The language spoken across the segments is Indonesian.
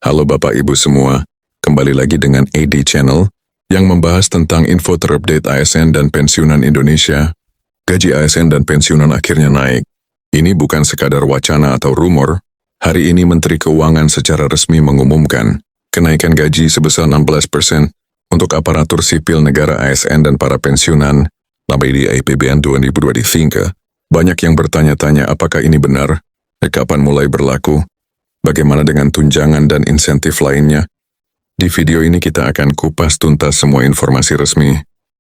Halo Bapak Ibu semua, kembali lagi dengan AD Channel yang membahas tentang info terupdate ASN dan pensiunan Indonesia. Gaji ASN dan pensiunan akhirnya naik. Ini bukan sekadar wacana atau rumor. Hari ini Menteri Keuangan secara resmi mengumumkan kenaikan gaji sebesar 16% untuk aparatur sipil negara ASN dan para pensiunan sampai di APBN 2023. Banyak yang bertanya-tanya apakah ini benar, kapan mulai berlaku, bagaimana dengan tunjangan dan insentif lainnya. Di video ini kita akan kupas tuntas semua informasi resmi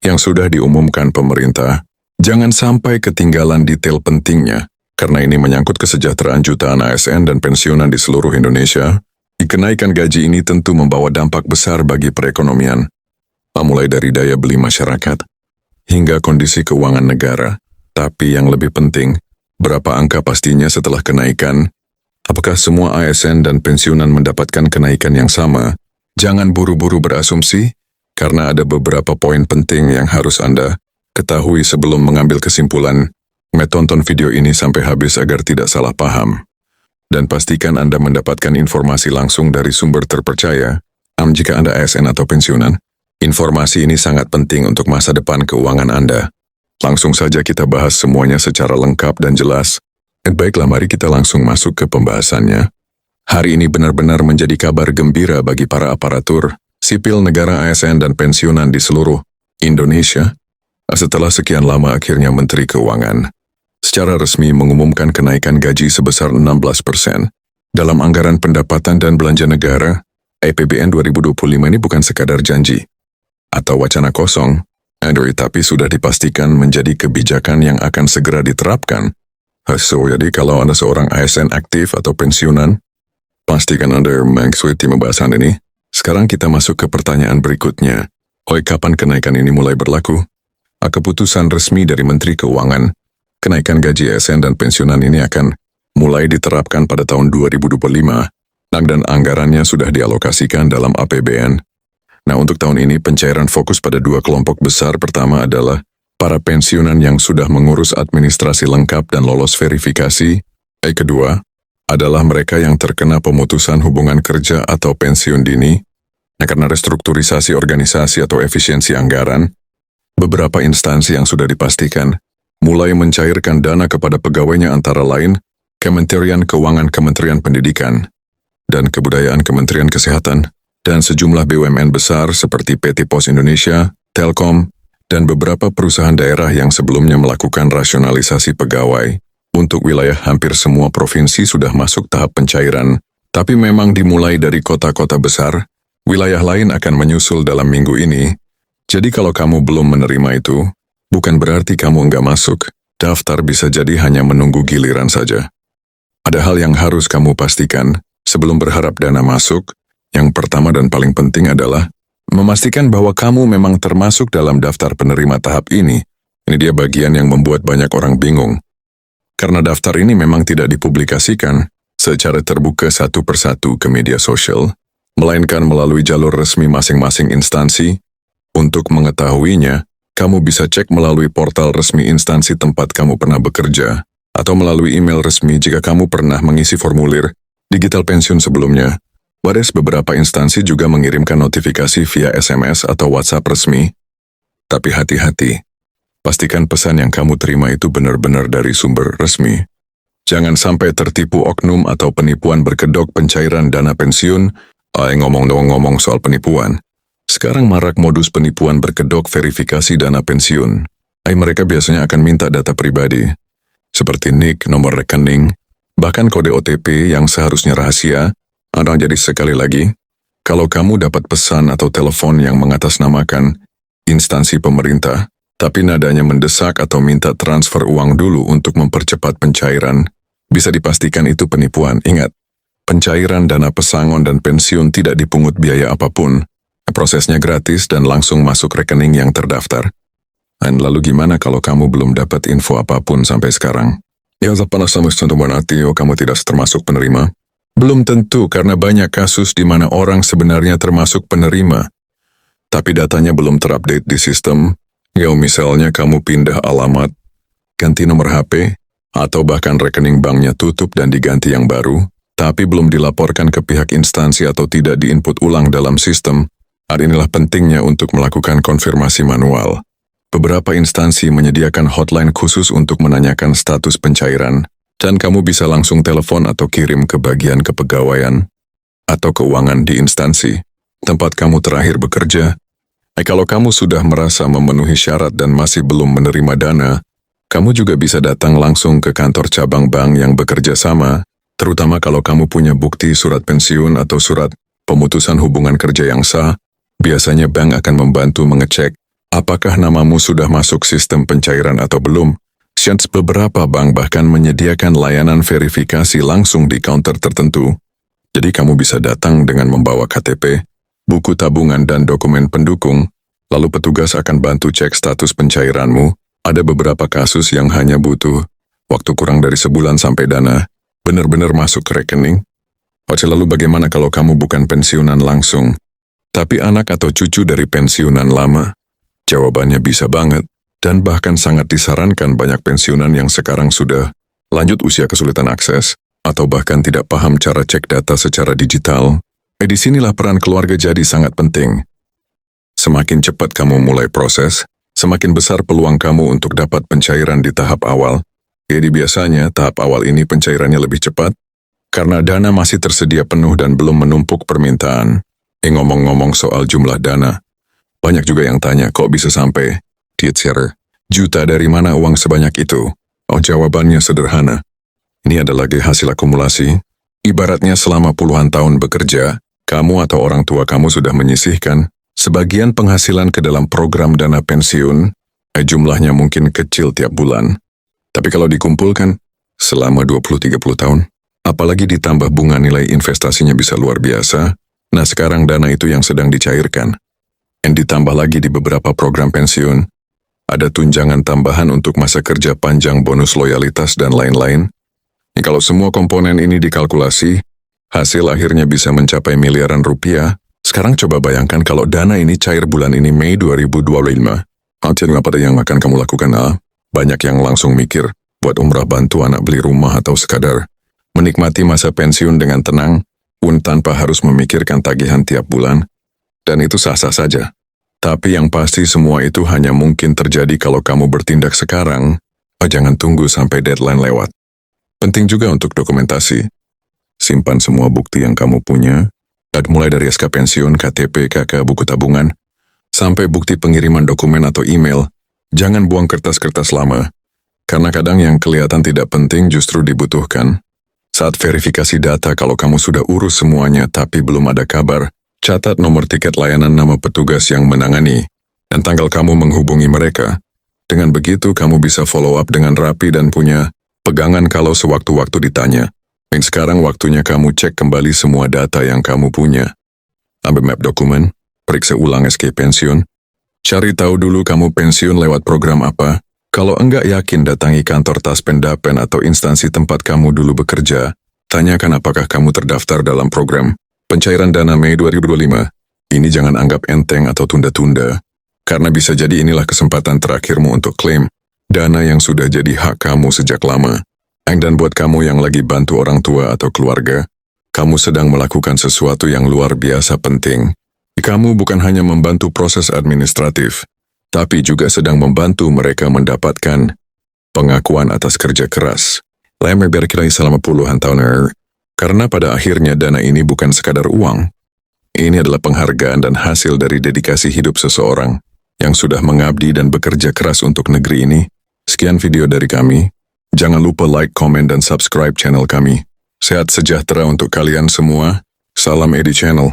yang sudah diumumkan pemerintah. Jangan sampai ketinggalan detail pentingnya, karena ini menyangkut kesejahteraan jutaan ASN dan pensiunan di seluruh Indonesia. Kenaikan gaji ini tentu membawa dampak besar bagi perekonomian, mulai dari daya beli masyarakat hingga kondisi keuangan negara. Tapi yang lebih penting, berapa angka pastinya setelah kenaikan? Apakah semua ASN dan pensiunan mendapatkan kenaikan yang sama? Jangan buru-buru berasumsi, karena ada beberapa poin penting yang harus Anda ketahui sebelum mengambil kesimpulan. Tonton video ini sampai habis agar tidak salah paham. Dan pastikan Anda mendapatkan informasi langsung dari sumber terpercaya. Jika Anda ASN atau pensiunan, informasi ini sangat penting untuk masa depan keuangan Anda. Langsung saja kita bahas semuanya secara lengkap dan jelas. Baiklah, mari kita langsung masuk ke pembahasannya. Hari ini benar-benar menjadi kabar gembira bagi para aparatur sipil negara ASN dan pensiunan di seluruh Indonesia. Setelah sekian lama akhirnya Menteri Keuangan secara resmi mengumumkan kenaikan gaji sebesar 16%. Dalam anggaran pendapatan dan belanja negara, APBN 2025 ini bukan sekadar janji atau wacana kosong, tapi sudah dipastikan menjadi kebijakan yang akan segera diterapkan. Jadi kalau Anda seorang ASN aktif atau pensiunan, pastikan Anda mengikuti pembahasan ini. Sekarang kita masuk ke pertanyaan berikutnya. Kapan kenaikan ini mulai berlaku? Keputusan resmi dari Menteri Keuangan, kenaikan gaji ASN dan pensiunan ini akan mulai diterapkan pada tahun 2025, dan anggarannya sudah dialokasikan dalam APBN. Nah, untuk tahun ini pencairan fokus pada dua kelompok besar. Pertama adalah para pensiunan yang sudah mengurus administrasi lengkap dan lolos verifikasi. Kedua adalah mereka yang terkena pemutusan hubungan kerja atau pensiun dini. Karena restrukturisasi organisasi atau efisiensi anggaran, beberapa instansi yang sudah dipastikan mulai mencairkan dana kepada pegawainya antara lain Kementerian Keuangan, Kementerian Pendidikan dan Kebudayaan, Kementerian Kesehatan, dan sejumlah BUMN besar seperti PT Pos Indonesia, Telkom, dan beberapa perusahaan daerah yang sebelumnya melakukan rasionalisasi pegawai. Untuk wilayah hampir semua provinsi sudah masuk tahap pencairan, tapi memang dimulai dari kota-kota besar. Wilayah lain akan menyusul dalam minggu ini. Jadi kalau kamu belum menerima itu, bukan berarti kamu enggak masuk. Daftar bisa jadi hanya menunggu giliran saja. Ada hal yang harus kamu pastikan sebelum berharap dana masuk. Yang pertama dan paling penting adalah memastikan bahwa kamu memang termasuk dalam daftar penerima tahap ini. Ini dia bagian yang membuat banyak orang bingung. Karena daftar ini memang tidak dipublikasikan secara terbuka satu persatu ke media sosial, melainkan melalui jalur resmi masing-masing instansi. Untuk mengetahuinya, kamu bisa cek melalui portal resmi instansi tempat kamu pernah bekerja, atau melalui email resmi jika kamu pernah mengisi formulir digital pensiun sebelumnya. Beberapa instansi juga mengirimkan notifikasi via SMS atau WhatsApp resmi. Tapi hati-hati, pastikan pesan yang kamu terima itu benar-benar dari sumber resmi. Jangan sampai tertipu oknum atau penipuan berkedok pencairan dana pensiun. Ngomong soal penipuan. Sekarang marak modus penipuan berkedok verifikasi dana pensiun. Mereka biasanya akan minta data pribadi, seperti NIK, nomor rekening, bahkan kode OTP yang seharusnya rahasia. Jadi sekali lagi, kalau kamu dapat pesan atau telepon yang mengatasnamakan instansi pemerintah, tapi nadanya mendesak atau minta transfer uang dulu untuk mempercepat pencairan, bisa dipastikan itu penipuan. Ingat, pencairan dana pesangon dan pensiun tidak dipungut biaya apapun. Prosesnya gratis dan langsung masuk rekening yang terdaftar. Dan lalu gimana kalau kamu belum dapat info apapun sampai sekarang? Kamu tidak termasuk penerima? Belum tentu, karena banyak kasus di mana orang sebenarnya termasuk penerima, tapi datanya belum terupdate di sistem. Misalnya kamu pindah alamat, ganti nomor HP, atau bahkan rekening banknya tutup dan diganti yang baru. tapi belum dilaporkan ke pihak instansi atau tidak diinput ulang dalam sistem, inilah pentingnya untuk melakukan konfirmasi manual. Beberapa instansi menyediakan hotline khusus untuk menanyakan status pencairan, dan kamu bisa langsung telepon atau kirim ke bagian kepegawaian atau keuangan di instansi tempat kamu terakhir bekerja. Kalau kamu sudah merasa memenuhi syarat dan masih belum menerima dana, kamu juga bisa datang langsung ke kantor cabang bank yang bekerja sama, terutama kalau kamu punya bukti surat pensiun atau surat pemutusan hubungan kerja yang sah. Biasanya bank akan membantu mengecek apakah namamu sudah masuk sistem pencairan atau belum. Beberapa bank bahkan menyediakan layanan verifikasi langsung di counter tertentu. Jadi kamu bisa datang dengan membawa KTP, buku tabungan dan dokumen pendukung, lalu petugas akan bantu cek status pencairanmu. Ada beberapa kasus yang hanya butuh waktu kurang dari sebulan sampai dana benar-benar masuk ke rekening. Lalu bagaimana kalau kamu bukan pensiunan langsung, tapi anak atau cucu dari pensiunan lama? Jawabannya bisa banget, dan bahkan sangat disarankan banyak pensiunan yang sekarang sudah lanjut usia kesulitan akses, atau bahkan tidak paham cara cek data secara digital. Disinilah peran keluarga jadi sangat penting. Semakin cepat kamu mulai proses, semakin besar peluang kamu untuk dapat pencairan di tahap awal. Jadi biasanya tahap awal ini pencairannya lebih cepat, karena dana masih tersedia penuh dan belum menumpuk permintaan. Ngomong-ngomong soal jumlah dana, banyak juga yang tanya kok bisa sampai juta dari mana uang sebanyak itu? Jawabannya sederhana. Ini adalah hasil akumulasi. Ibaratnya selama puluhan tahun bekerja, kamu atau orang tua kamu sudah menyisihkan sebagian penghasilan ke dalam program dana pensiun. Jumlahnya mungkin kecil tiap bulan, tapi kalau dikumpulkan selama 20-30 tahun, apalagi ditambah bunga, nilai investasinya bisa luar biasa. Nah, sekarang dana itu yang sedang dicairkan. Dan ditambah lagi di beberapa program pensiun, ada tunjangan tambahan untuk masa kerja panjang, bonus loyalitas, dan lain-lain. Kalau semua komponen ini dikalkulasi, hasil akhirnya bisa mencapai miliaran rupiah. Sekarang coba bayangkan kalau dana ini cair bulan ini Mei 2025. Apa yang akan kamu lakukan? Banyak yang langsung mikir, buat umrah, bantu anak beli rumah, atau sekadar menikmati masa pensiun dengan tenang, pun tanpa harus memikirkan tagihan tiap bulan. Dan itu sah-sah saja. Tapi yang pasti semua itu hanya mungkin terjadi kalau kamu bertindak sekarang. Jangan tunggu sampai deadline lewat. Penting juga untuk dokumentasi. Simpan semua bukti yang kamu punya, mulai dari SK pensiun, KTP, KK, buku tabungan, sampai bukti pengiriman dokumen atau email. Jangan buang kertas-kertas lama, karena kadang yang kelihatan tidak penting justru dibutuhkan. Saat verifikasi data, kalau kamu sudah urus semuanya tapi belum ada kabar, catat nomor tiket layanan, nama petugas yang menangani, dan tanggal kamu menghubungi mereka. Dengan begitu kamu bisa follow up dengan rapi dan punya pegangan kalau sewaktu-waktu ditanya. Dan sekarang waktunya kamu cek kembali semua data yang kamu punya. Ambil map dokumen, periksa ulang SK pensiun, cari tahu dulu kamu pensiun lewat program apa. Kalau enggak yakin, datangi kantor Taspendapen atau instansi tempat kamu dulu bekerja. Tanyakan apakah kamu terdaftar dalam program pencairan dana Mei 2025. Ini jangan anggap enteng atau tunda-tunda, karena bisa jadi inilah kesempatan terakhirmu untuk klaim dana yang sudah jadi hak kamu sejak lama. Dan buat kamu yang lagi bantu orang tua atau keluarga, kamu sedang melakukan sesuatu yang luar biasa penting. Kamu bukan hanya membantu proses administratif, tapi juga sedang membantu mereka mendapatkan pengakuan atas kerja keras. Lama berkira selama puluhan tahun, karena pada akhirnya dana ini bukan sekadar uang. Ini adalah penghargaan dan hasil dari dedikasi hidup seseorang yang sudah mengabdi dan bekerja keras untuk negeri ini. Sekian video dari kami. Jangan lupa like, komen, dan subscribe channel kami. Sehat sejahtera untuk kalian semua. Salam Edi Channel.